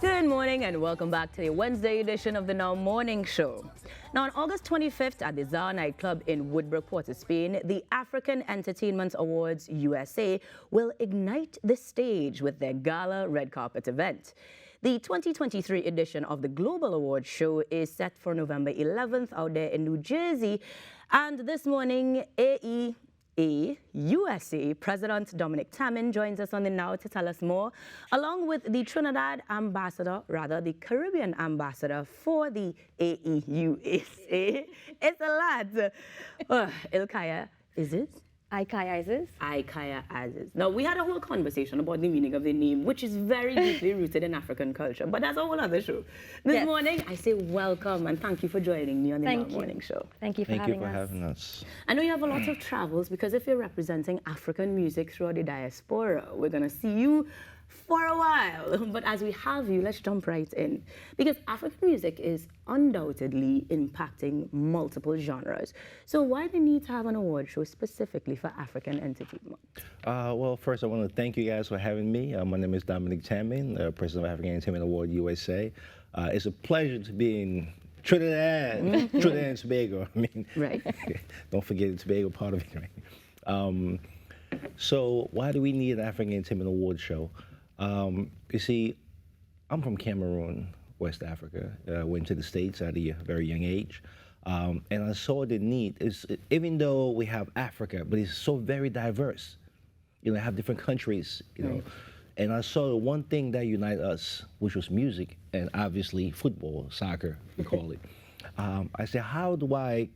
Good morning and welcome back to the Wednesday edition of the Now Morning Show. Now on August 25th at the Czar nightclub in Woodbrook, Port of Spain, the African Entertainment Awards USA will ignite the stage with their gala red carpet event. The 2023 edition of the Global Awards show is set for November 11th out there in New Jersey. And this morning, USA President Dominic Tamin joins us on the Now to tell us more, along with the Trinidad ambassador, rather the Caribbean ambassador for the AEUSA. It's a lot. Ilkaya, is it? Ikaya Aziz. Ikaya Aziz. Now, we had a whole conversation about the meaning of the name, which is very deeply rooted in African culture, but that's a whole other show. This morning, I say welcome and thank you for joining me on the Now Morning Show. Thank you for having us. I know you have a lot of travels because if you're representing African music throughout the diaspora, we're going to see you for a while. But as we have you, let's jump right in. Because African music is undoubtedly impacting multiple genres. So why the need to have an award show specifically for African entertainment? Well, first I want to thank you guys for having me. My name is Dominic Tamin, President of African Entertainment Award USA. It's a pleasure to be in Trinidad, Trinidad and Tobago. I mean, right. Don't forget the Tobago part of it, right? So why do we need an African Entertainment Award show? You see, I'm from Cameroon, West Africa. Went to the States at a very young age. And I saw the need, even though we have Africa, but it's so very diverse. You know, I have different countries, you know. And I saw the one thing that united us, which was music, and obviously football, soccer, we call it. I said, how do I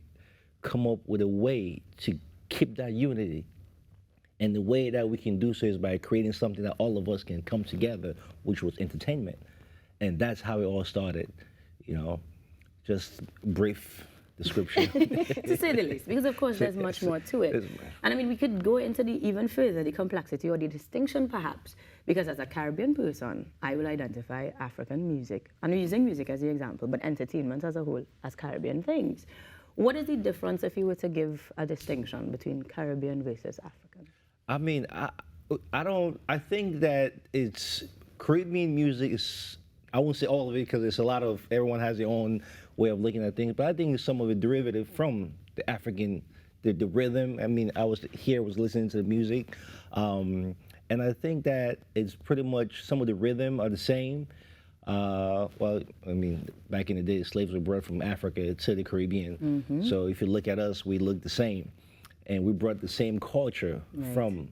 come up with a way to keep that unity? And the way that we can do so is by creating something that all of us can come together, which was entertainment. And that's how it all started, you know, just brief description. To say the least, because of course there's much more to it. And I mean, we could go into the even further, the complexity or the distinction perhaps, because as a Caribbean person, I will identify African music. I'm using music as the example, but entertainment as a whole as Caribbean things. What is the difference if you were to give a distinction between Caribbean versus African? I mean, I think that it's Caribbean music is, I won't say all of it because it's a lot of, everyone has their own way of looking at things, but I think some of it derivative from the African, the rhythm. I mean, I was listening to the music, and I think that it's pretty much some of the rhythm are the same. Well, I mean, back in the day, slaves were brought from Africa to the Caribbean. So if you look at us, we look the same. And we brought the same culture from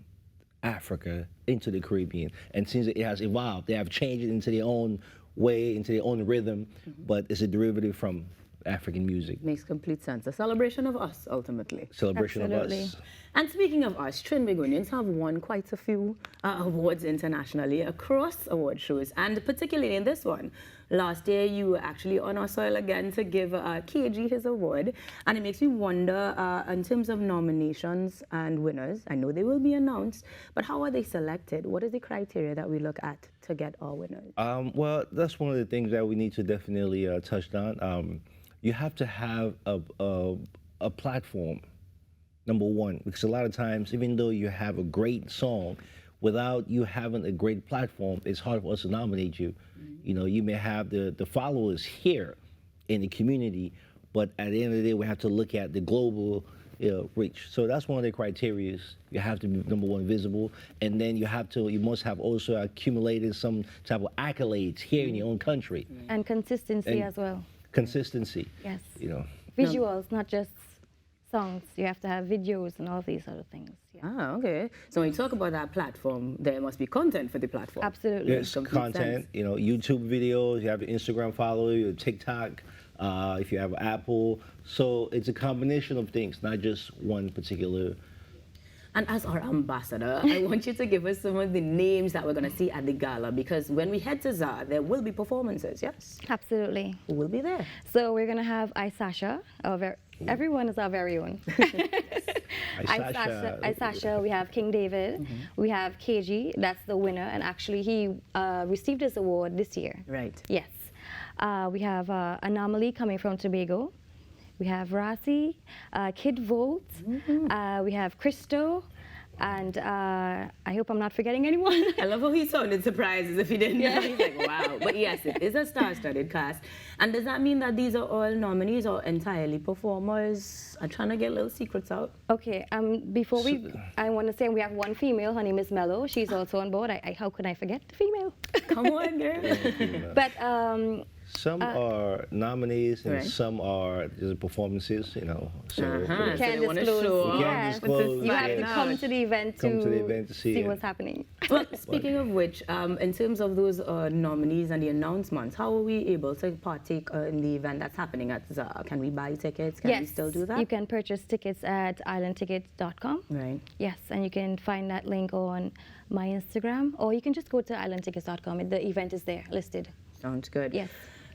Africa into the Caribbean. And since it has evolved, they have changed it into their own way, into their own rhythm, but it's a derivative from African music. Makes complete sense. A celebration of us, ultimately. Celebration of us. And speaking of us, Trinbagonians have won quite a few awards internationally across award shows, and particularly in this one. Last year, you were actually on our soil again to give KG his award, and it makes me wonder, in terms of nominations and winners, I know they will be announced, but how are they selected? What is the criteria that we look at to get our winners? Well, that's one of the things that we need to definitely touch on. You have to have a platform, number one, because a lot of times, even though you have a great song, without you having a great platform, it's hard for us to nominate you. You know, you may have the followers here in the community, but at the end of the day, we have to look at the global reach. So that's one of the criteria. You have to be, number one, visible, and then you must have also accumulated some type of accolades here in your own country. And consistency as well. Consistency. Yes. You know. Visuals, not just songs. You have to have videos and all these other things. Yeah. Ah, okay. So when you talk about that platform, there must be content for the platform. Absolutely. Yes, content, you know, YouTube videos, you have your Instagram follower, your TikTok, if you have Apple. So it's a combination of things, not just one particular. And as our ambassador, I want you to give us some of the names that we're going to see at the gala, because when we head to ZAR, there will be performances, yes? Absolutely. Who will be there? So we're going to have Isasha. Everyone is our very own. Isasha, we have King David, we have KG, that's the winner, and actually he received his award this year. Right. Yes. We have Anomaly coming from Tobago. We have Rasi, Kid Volt, we have Christo, And I hope I'm not forgetting anyone. I love how he sounded surprised as if he didn't know. He's like, wow. But yes, it is a star-studded cast. And does that mean that these are all nominees or entirely performers? I'm trying to get little secrets out. Okay, before I want to say we have one female. Her name is Mello. She's also on board. How could I forget the female? Come on, girl. But some are nominees and Right. some are just performances, you know. So So can't they wanna disclose. show You off. can't Yes. disclose, You have to yes. come to the event Come to the event to see it. what's happening. Well, speaking of which, in terms of those nominees and the announcements, how are we able to partake in the event that's happening at ZA? Can we buy tickets? Can we still do that? You can purchase tickets at islandtickets.com. Right. Yes, and you can find that link on my Instagram, or you can just go to islandtickets.com. The event is there listed. Sounds good. Yes.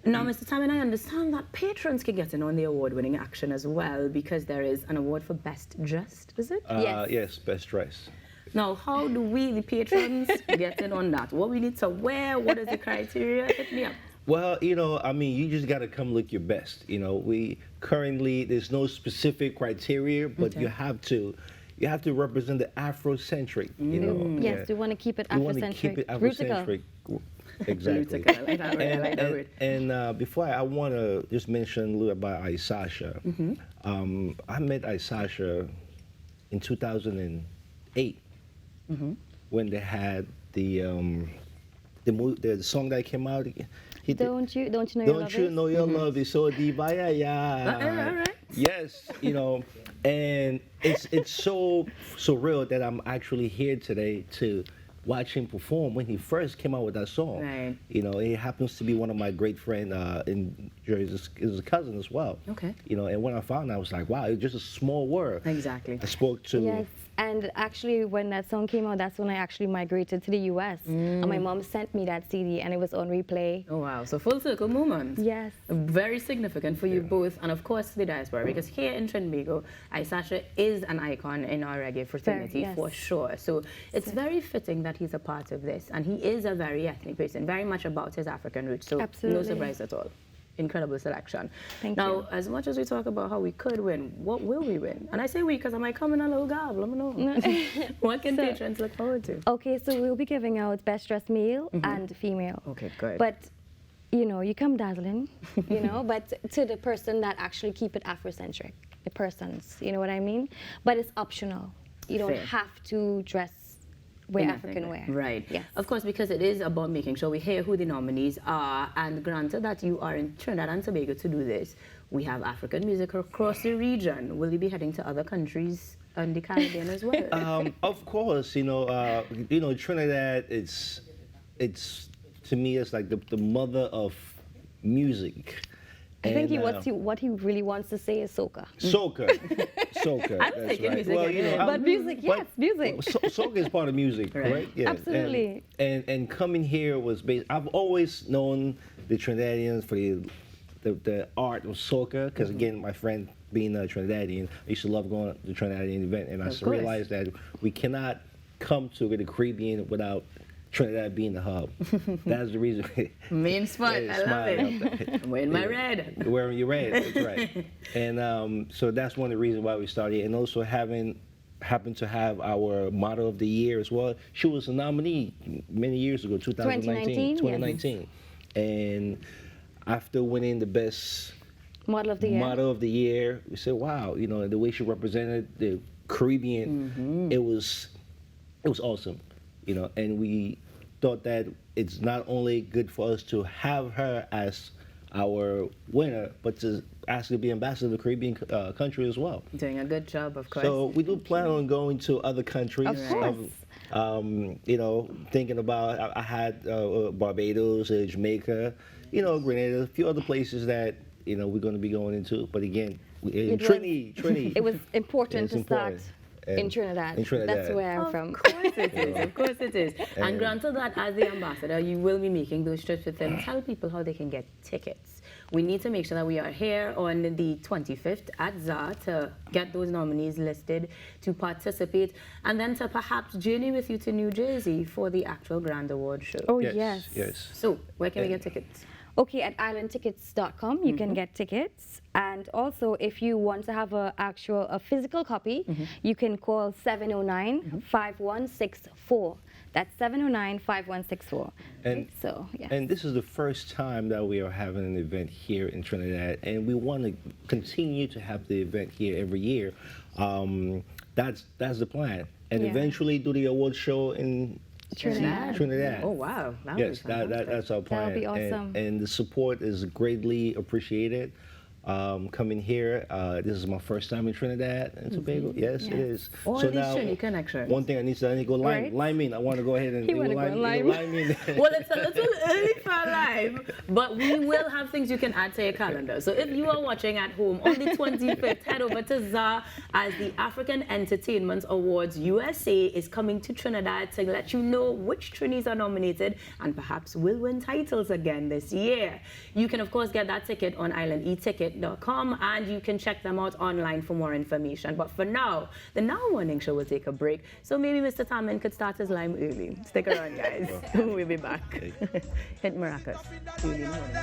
Now, Mr. Tammin, I understand that patrons can get in on the award-winning action as well because there is an award for Best Dressed, is it? Yes. Yes, best dress. Now, how do we, the patrons, get in on that? What we need to wear? What is the criteria? Hit me up. Well, you know, I mean, you just got to come look your best. You know, we currently, there's no specific criteria, but you have to represent the Afrocentric, you know. Yes, we want to keep it We want to Afrocentric. keep it Rootical. Afrocentric. Exactly. I like that word. I like that word. And before I want to just mention a little about Isasha. I met Isasha in 2008 when they had the song that came out. Don't you know your Don't love you is? know your love is so deep? Yeah. All right. Yes, you know, and it's so surreal that I'm actually here today to watch him perform when he first came out with that song. Right. You know, he happens to be one of my great friends in Jersey. Is a cousin as well. Okay. You know, and when I found out, I was like, wow, it's just a small world. Exactly. I spoke to. Yes, and actually when that song came out, that's when I actually migrated to the US. And my mom sent me that CD and it was on replay. Oh, wow. So full circle moment. Yes. Very significant for you both, and of course the diaspora, because here in Trinbago, Isasha is an icon in our reggae fraternity yes. for sure. So it's very fitting that he's a part of this, and he is a very ethnic person, very much about his African roots. So Absolutely. no surprise at all. Incredible selection. Thank now, you. as much as we talk about how we could win, what will we win? And I say we because I might come in a little garb. Let me know. What can patrons look forward to? Okay, so we'll be giving out best dressed male and female. Okay, good. But you know, you come dazzling, you know, but to the person that actually keep it Afrocentric, the persons, you know what I mean? But it's optional. You don't Fair. have to dress wear in African wear. Right. Yes. Of course, because it is about making sure we hear who the nominees are, and granted that you are in Trinidad and Tobago to do this, we have African music across the region. Will you be heading to other countries in the Caribbean as well? Of course, you know, Trinidad. It's to me, it's like the mother of music. I think And, what he really wants to say is soca. Soca. Soca. I was that's thinking right. music Well, again. I'm- But music, yes, music. Soca is part of music, Right. right? Yeah. Absolutely. And coming here was based. I've always known the Trinidadians for the art of soca, because again, my friend being a Trinidadian, I used to love going to the Trinidadian event, and I Of course. realized that we cannot come to the Caribbean without Trinidad being the hub. That's the reason. Main spot. Yeah, I love smile it. out there. I'm wearing my red. Wearing your red, that's right. And so that's one of the reasons why we started, and also happened to have our motto of the year as well. She was a nominee many years ago, 2019. 2019. And after winning the best Model of the year. motto of the year, we said, wow, you know, the way she represented the Caribbean, it was awesome, you know, and we thought that it's not only good for us to have her as our winner, but to actually be ambassador to the Caribbean country as well. Doing a good job, of course. So we do plan on going to other countries. Of course. You know, thinking about, I had Barbados, Jamaica, you know, Grenada, a few other places that, you know, we're going to be going into. But again, in Trinity. It was important It's to important. start And in Trinidad. in Trinidad. That's where I'm Of from. course it is. Of course it is. And granted that as the ambassador, you will be making those trips with them. Tell people how they can get tickets. We need to make sure that we are here on the 25th at ZA to get those nominees listed, to participate, and then to perhaps journey with you to New Jersey for the actual Grand Award show. Oh, Yes, yes. yes. So, where can we get tickets? Okay, at islandtickets.com, you can get tickets. And also, if you want to have a physical copy, you can call 709-5164. That's 709-5164. And, so, yeah. And this is the first time that we are having an event here in Trinidad, and we want to continue to have the event here every year. That's the plan. And eventually do the award show in Trinidad. Oh, wow. Yes, that's our plan. That would be awesome. And the support is greatly appreciated. Coming here, this is my first time in Trinidad and Tobago. Yes, it is. All so these now, Trini connections. one thing I need to go lime in. I want to go ahead and wanna go lime. in. Well, it's a little early for live, but we will have things you can add to your calendar. So if you are watching at home on the 25th, head over to ZA as the African Entertainment Awards USA is coming to Trinidad to let you know which Trinis are nominated and perhaps will win titles again this year. You can, of course, get that ticket on islandeticket.com and you can check them out online for more information. But for now, the Now Morning Show will take a break. So maybe Mr. Taman could start his lime early. Stick around, guys. We'll be back. Hit Maracas. Early morning.